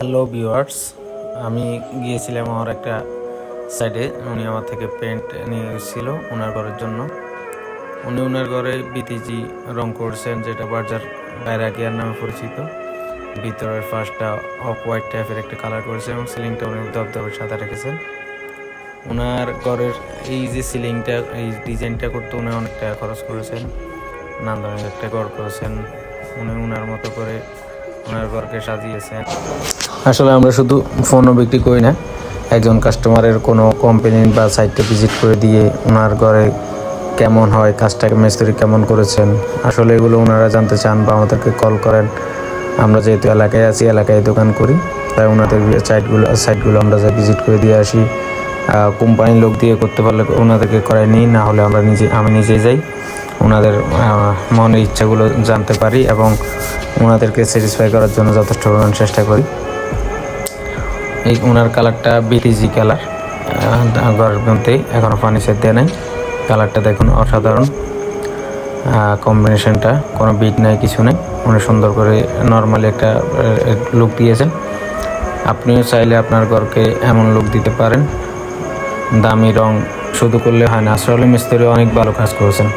Hello viewers, আমি গিয়েছিলাম আমার একটা সাইডে। উনি আমার থেকে পেন্ট নিয়ে এসেছিল ওনার ঘরের জন্য। উনি ওনার ঘরে বিটিজি রং করছেন, যেটা বার্জার বাইরাকিয়ার নামে পরিচিত। ভিতরের ফার্স্টটা অফ হোয়াইট টাইপের একটা কালার করেছেন এবং সিলিংটা উনি দবদবে সাদা রেখেছেন। ওনার ঘরের এই যে সিলিংটা, এই ডিজাইনটা করতে উনি অনেক টাকা খরচ করেছেন, নান্দনিক একটা ঘর করেছেন। উনি ওনার মতো করে ওনার ঘরকে সাজিয়েছেন। আসলে আমরা শুধু ফোনও বিক্রি করি না, একজন কাস্টমারের কোনো কোম্পানি বা সাইটে ভিজিট করে দিয়ে ওনার ঘরে কেমন হয়, কাজটাকে মিস্ত্রি কেমন করেছেন, আসলে এগুলো ওনারা জানতে চান বা আমাদেরকে কল করেন। আমরা যেহেতু এলাকায় আছি, এলাকায় দোকান করি, তাই ওনাদের সাইটগুলো আমরা যা ভিজিট করে দিয়ে আসি। কোম্পানির লোক দিয়ে করতে পারলে ওনাদেরকে করাই নিই, না হলে আমি নিজেই যাই, ওনাদের মনের ইচ্ছাগুলো জানতে পারি এবং ওনাদেরকে স্যাটিসফাই করার জন্য যথেষ্ট পরিমাণ চেষ্টা করি। এই ওনার কালারটা বিটিজি কালার, ঘরের মধ্যে এখনও ফার্নিচার দেওয়া নেই। কালারটা দেখুন অসাধারণ, কম্বিনেশনটা কোনো বিট নাই, কিছু নেই। উনি সুন্দর করে নর্মালি একটা লুক দিয়েছেন। আপনিও চাইলে আপনার ঘরকে এমন লুক দিতে পারেন। দামি রং শুধু করলে হয় না, আসলে মিস্ত্রি অনেক ভালো কাজ করেছেন।